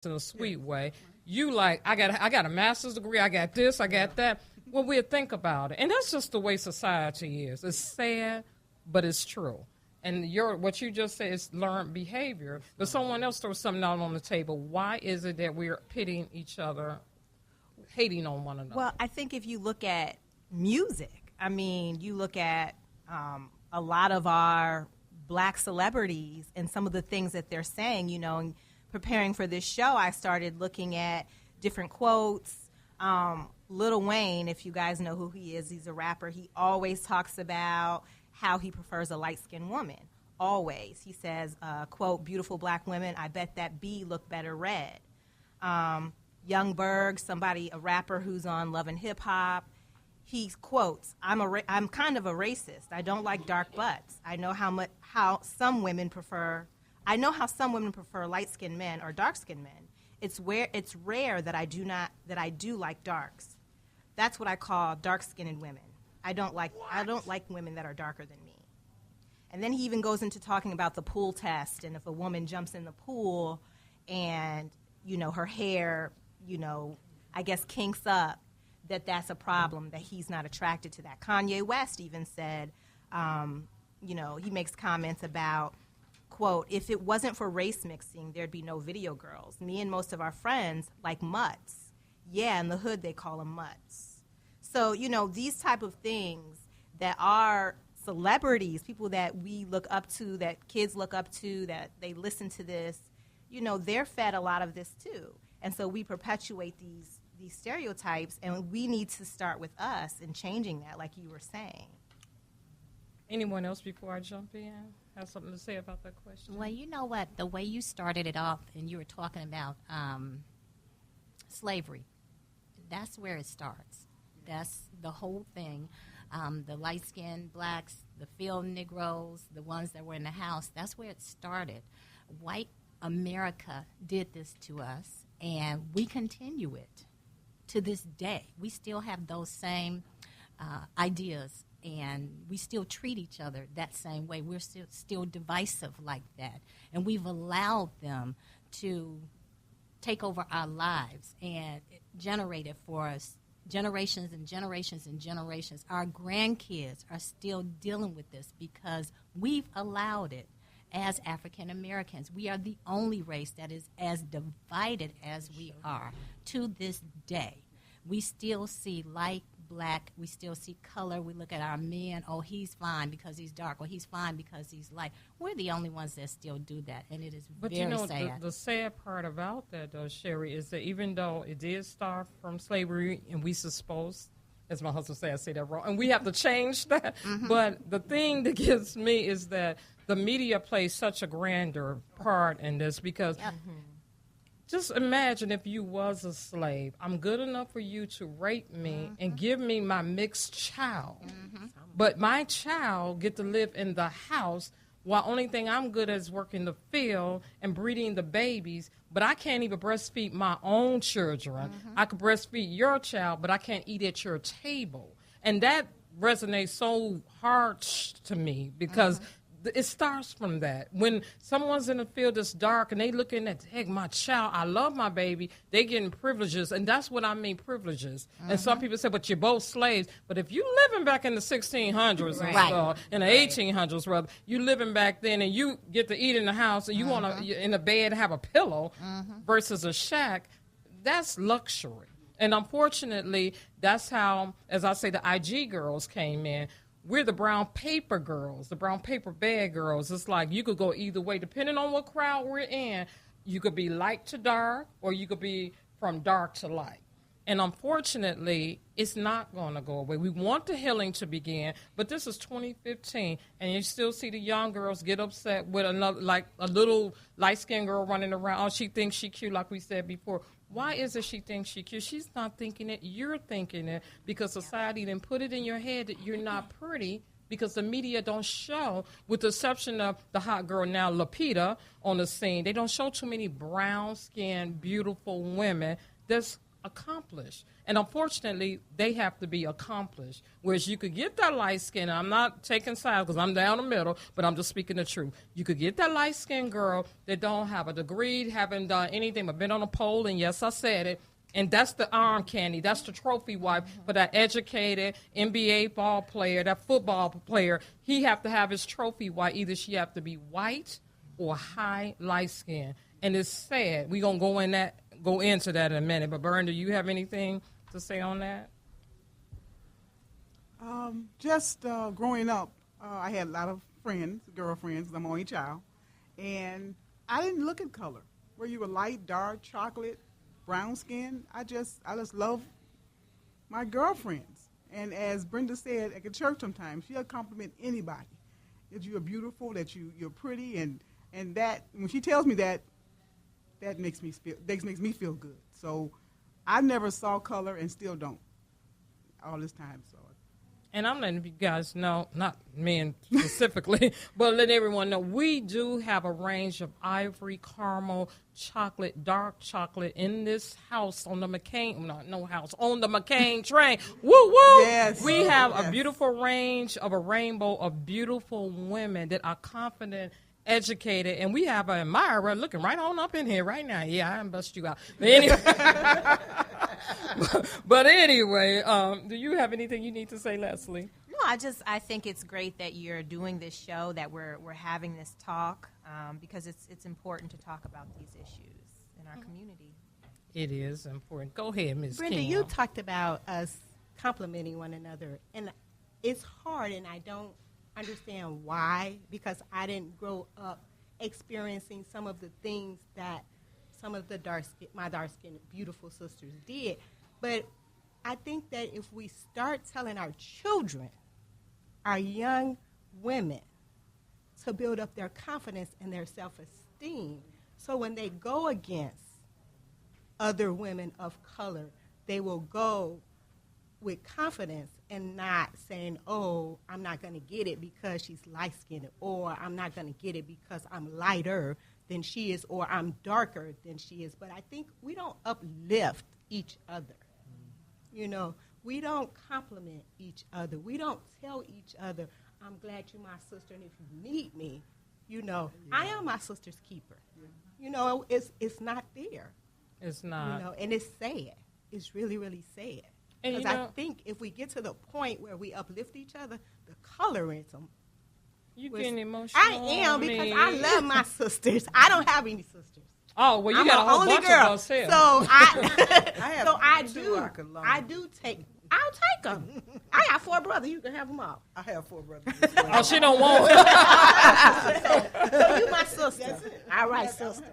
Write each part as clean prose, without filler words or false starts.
in a sweet way. You like, I got a master's degree, I got this, I got that. Well, we'll think about it. And that's just the way society is. It's sad, but it's true. And what you just said is learned behavior. But someone else throws something out on the table. Why is it that we're pitting each other, hating on one another? Well, I think if you look at music, I mean, you look at a lot of our black celebrities and some of the things that they're saying, and preparing for this show, I started looking at different quotes. Lil Wayne, if you guys know who he is, he's a rapper. He always talks about how he prefers a light-skinned woman. Always. He says, quote, beautiful black women, I bet that B look better red. Young Berg, a rapper who's on Love and Hip Hop, he quotes, I'm kind of a racist. I don't like dark butts. I know how some women prefer light-skinned men or dark-skinned men. It's rare that I do like darks. That's what I call dark-skinned women. I don't like women that are darker than me. And then he even goes into talking about the pool test, and if a woman jumps in the pool and her hair, I guess kinks up, that's a problem, that he's not attracted to that. Kanye West even said, he makes comments about, quote, if it wasn't for race mixing, there'd be no video girls. Me and most of our friends like mutts. Yeah, in the hood they call them mutts. So, these type of things that are celebrities, people that we look up to, that kids look up to, that they listen to this, they're fed a lot of this too. And so we perpetuate these stereotypes, and we need to start with us in changing that, like you were saying. Anyone else before I jump in have something to say about that question? Well, you know what? The way you started it off, and you were talking about slavery, that's where it starts. That's the whole thing. The light-skinned blacks, the field Negroes, the ones that were in the house, that's where it started. White America did this to us, and we continue it to this day. We still have those same ideas, and we still treat each other that same way. We're still divisive like that, and we've allowed them to take over our lives and generate it for us. Generations and generations and generations. Our grandkids are still dealing with this because we've allowed it as African Americans. We are the only race that is as divided as we are to this day. We still see light, black, we still see color. We look at our men, oh, he's fine because he's dark, or he's fine because he's light. We're the only ones that still do that, and it is very sad. The sad part about that, though, Shari, is that even though it did start from slavery, and we supposed, as my husband said, I say that wrong, and we have to change that, but the thing that gets me is that the media plays such a grander part in this because just imagine if you was a slave. I'm good enough for you to rape me and give me my mixed child. But my child get to live in the house while only thing I'm good at is working the field and breeding the babies. But I can't even breastfeed my own children. I could breastfeed your child, but I can't eat at your table. And that resonates so hard to me because it starts from that. When someone's in the field that's dark and they looking at, hey, my child, I love my baby, they getting privileges, and that's what I mean, privileges. And some people say, but you're both slaves. But if you living back in the 1600s in the 1800s, rather, you living back then and you get to eat in the house and you want to, in the bed, have a pillow versus a shack, that's luxury. And unfortunately, that's how, as I say, the IG girls came in. We're the brown paper girls, the brown paper bag girls. It's like you could go either way. Depending on what crowd we're in, you could be light to dark or you could be from dark to light. And unfortunately, it's not going to go away. We want the healing to begin, but this is 2015, and you still see the young girls get upset with another, like a little light-skinned girl running around. Oh, she thinks she cute, like we said before. Why is it she thinks she cute? She's not thinking it. You're thinking it because society then put it in your head that you're not pretty because the media don't show, with the exception of the hot girl now, Lupita, on the scene. They don't show too many brown-skinned, beautiful women that's accomplished. And unfortunately, they have to be accomplished. Whereas you could get that light skin, I'm not taking sides because I'm down the middle, but I'm just speaking the truth. You could get that light skinned girl that don't have a degree, haven't done anything but been on a pole, and yes, I said it. And that's the arm candy. That's the trophy wife for that educated NBA ball player, that football player. He have to have his trophy wife. Either she have to be white or high light skin. And it's sad. We're going to go into that in a minute. But, Bern, do you have anything to say on that? Just growing up, I had a lot of friends, girlfriends, 'cause I'm only child. And I didn't look at color. Were you a light, dark, chocolate, brown skin? I just love my girlfriends. And as Brenda said at the church sometimes, she'll compliment anybody. That you're beautiful, that you're pretty, and that when she tells me that makes me feel good. So I never saw color and still don't all this time. So. And I'm letting you guys know, not men specifically, but letting everyone know, we do have a range of ivory, caramel, chocolate, dark chocolate in this house on the McCain, on the McCain Train. Woo, woo! Yes. We have a beautiful range of a rainbow of beautiful women that are confident, educated, and we have an admirer looking right on up in here right now. Yeah, I done bust you out. But anyway, do you have anything you need to say, Leslie? No, I think it's great that you're doing this show, that we're having this talk, because it's important to talk about these issues in our community. It is important. Go ahead, Ms. Brenda, King. you talked about us complimenting one another, and it's hard, and I don't understand why, because I didn't grow up experiencing some of the things that some of the my dark-skinned beautiful sisters did. But I think that if we start telling our children, our young women, to build up their confidence and their self-esteem, so when they go against other women of color, they will go with confidence and not saying, oh, I'm not going to get it because she's light-skinned, or I'm not going to get it because I'm lighter than she is, or I'm darker than she is. But I think we don't uplift each other. You know, we don't compliment each other. We don't tell each other, I'm glad you're my sister, and if you need me, you know, I am my sister's keeper. You know, it's not there. It's not. You know, and it's sad. It's really, really sad. And because I think if we get to the point where we uplift each other, the colorism. You getting emotional? I am, because I love my sisters. I don't have any sisters. Oh, well, you I'm got a whole only bunch girl. of us here. So I, I do take. I'll take them. I got 4 brothers. You can have them all. I have 4 brothers as well. Oh, she don't want it. So you my sister. All right, sister.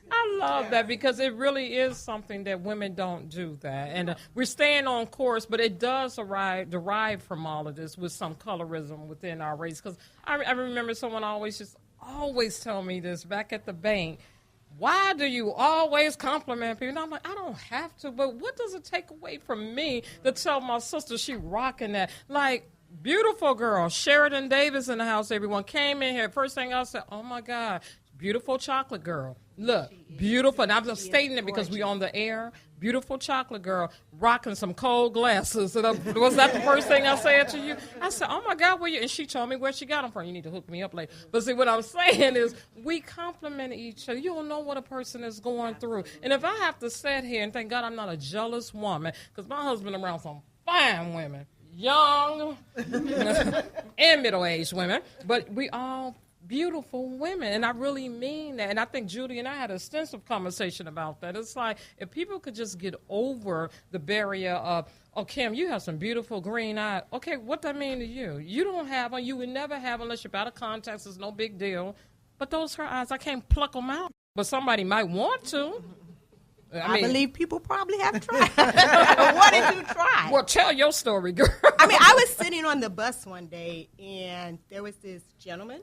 I love that, because it really is something that women don't do that. And we're staying on course, but it does derive from all of this with some colorism within our race. Because I remember someone always tell me this back at the bank. Why do you always compliment people? And I'm like, I don't have to, but what does it take away from me to tell my sister she rocking that? Like, beautiful girl, Sheridan Davis in the house, everyone came in here. First thing I said, oh, my God, beautiful chocolate girl. Look, beautiful. And I'm just stating it because we on the air. Beautiful chocolate girl rocking some cold glasses. Was that the first thing I said to you? I said, oh, my God, where you? And she told me where she got them from. You need to hook me up later. But see, what I'm saying is we compliment each other. You don't know what a person is going through. And if I have to sit here, and thank God I'm not a jealous woman, because my husband around some fine women, young and middle-aged women, but we all beautiful women, and I really mean that. And I think Judy and I had an extensive conversation about that. It's like, if people could just get over the barrier of, oh, Kim, you have some beautiful green eyes. Okay, what that mean to you? You don't have them. You would never have unless you're out of contacts. It's no big deal. But those her eyes, I can't pluck them out. But somebody might want to. I believe people probably have tried. What did you try? Well, tell your story, girl. I mean, I was sitting on the bus one day, and there was this gentleman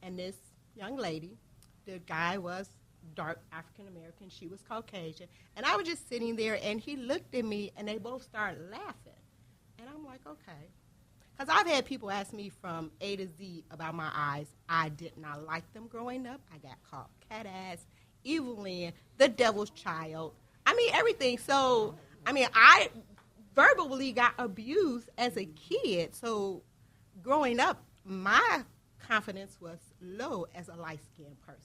and this young lady. The guy was dark African-American. She was Caucasian. And I was just sitting there, and he looked at me, and they both started laughing. And I'm like, okay. Because I've had people ask me from A to Z about my eyes. I did not like them growing up. I got called cat ass, Evelyn, the devil's child. I mean, everything. So I mean, I verbally got abused as a kid. So growing up, my confidence was low as a light-skinned person.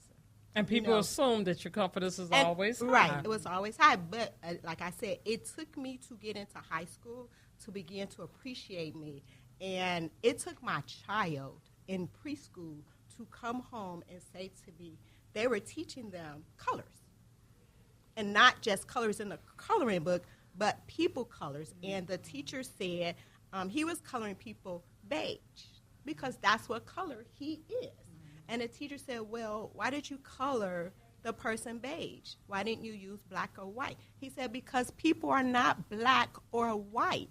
And people assume that your confidence is always high. Right, it was always high. But like I said, it took me to get into high school to begin to appreciate me. And it took my child in preschool to come home and say to me, they were teaching them colors. And not just colors in the coloring book, but people colors. And the teacher said he was coloring people beige because that's what color he is. And the teacher said, well, why did you color the person beige? Why didn't you use black or white? He said, because people are not black or white.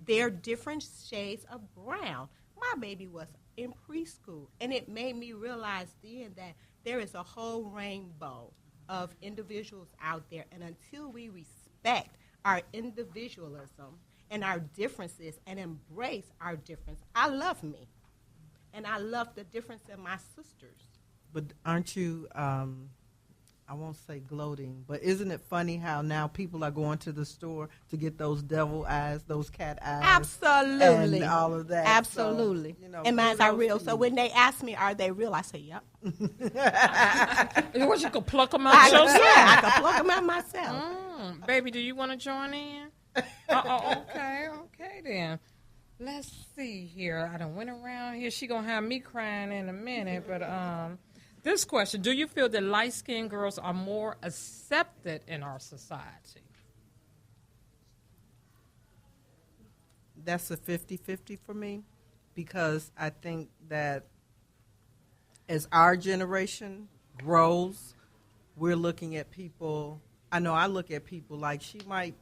They're different shades of brown. My baby was in preschool, and it made me realize then that there is a whole rainbow of individuals out there, and until we respect our individualism and our differences and embrace our difference, I love me. And I love the difference in my sisters. But aren't you, I won't say gloating, but isn't it funny how now people are going to the store to get those devil eyes, those cat eyes? Absolutely. And all of that. Absolutely. So, you know, and mine are real. So when they ask me, are they real? I say, yep. What, you could pluck them out yourself? Yeah, I can pluck them out myself. Baby, do you want to join in? Okay then. Let's see here. I done went around here. She gonna have me crying in a minute, but this question: do you feel that light-skinned girls are more accepted in our society? That's a 50-50 for me, because I think that as our generation grows, we're looking at people. I know I look at people like she might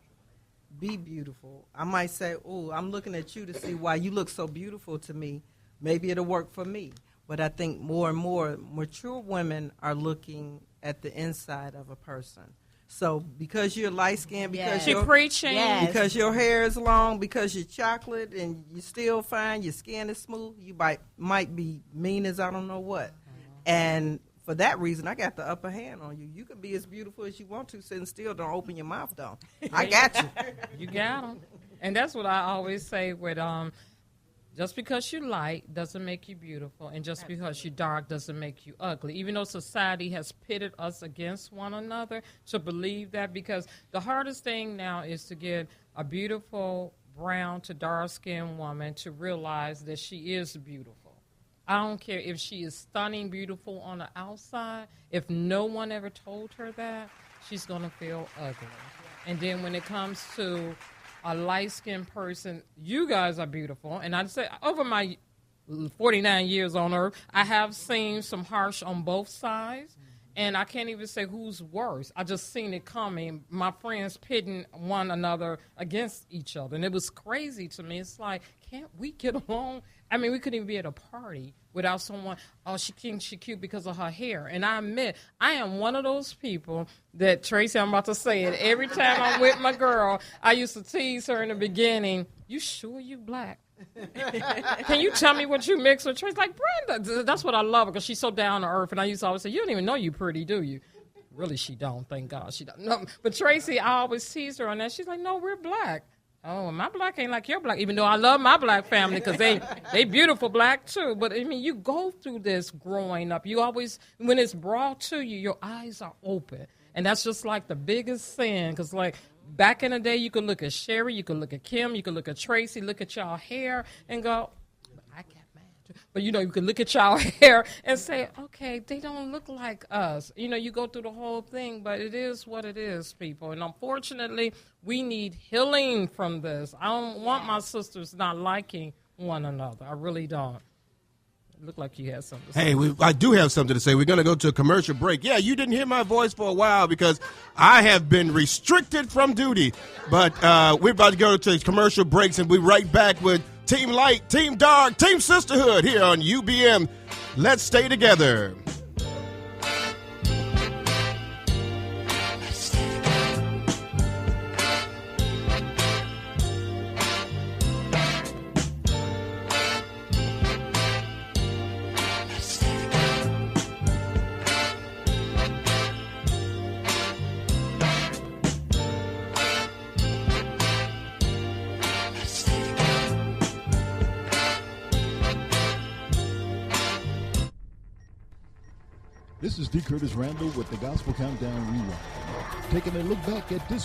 be beautiful. I might say, oh, I'm looking at you to see why you look so beautiful to me. Maybe it'll work for me. But I think more and more mature women are looking at the inside of a person. So because you're light-skinned, because you're preaching, because your hair is long, because you're chocolate and you're still fine, your skin is smooth, you might be mean as I don't know what. And for that reason, I got the upper hand on you. You can be as beautiful as you want to, sitting still. Don't open your mouth, though. I got you. You got them. And that's what I always say with just because you light doesn't make you beautiful, and just because you dark doesn't make you ugly. Even though society has pitted us against one another, to believe that, because the hardest thing now is to get a beautiful brown to dark-skinned woman to realize that she is beautiful. I don't care if she is stunning, beautiful on the outside. If no one ever told her that, she's going to feel ugly. And then when it comes to a light-skinned person, you guys are beautiful. And I'd say over my 49 years on earth, I have seen some harsh on both sides. And I can't even say who's worse. I just seen it coming. My friends pitting one another against each other. And it was crazy to me. It's like, can't we get along? I mean, we couldn't even be at a party without someone, oh, she thinks she's cute because of her hair. And I admit, I am one of those people that, Tracy, I'm about to say it, every time I'm with my girl, I used to tease her in the beginning, you sure you black? Can you tell me what you mix with? Tracy's like, Brenda. That's what I love, because she's so down to earth. And I used to always say, you don't even know you pretty, do you? Really, she don't. Thank God she don't. No, but Tracy, I always tease her on that. She's like, no, we're black. Oh, my black ain't like your black, even though I love my black family because they beautiful black too. But, I mean, you go through this growing up. You always, when it's brought to you, your eyes are open. And that's just like the biggest sin, because, like, back in the day, you could look at Shari, you could look at Kim, you could look at Tracy, look at y'all hair and go, I got mad too. But, you know, you could look at y'all hair and say, okay, they don't look like us. You know, you go through the whole thing, but it is what it is, people. And unfortunately, we need healing from this. I don't want my sisters not liking one another. I really don't. Looked like you had something to say. Hey, I do have something to say. We're going to go to a commercial break. Yeah, you didn't hear my voice for a while because I have been restricted from duty. But we're about to go to commercial breaks, and we'll be right back with Team Light, Team Dark, Team Sisterhood here on UBM. Let's stay together. This is D. Curtis Randall with the Gospel Countdown Rewind. Taking a look back at this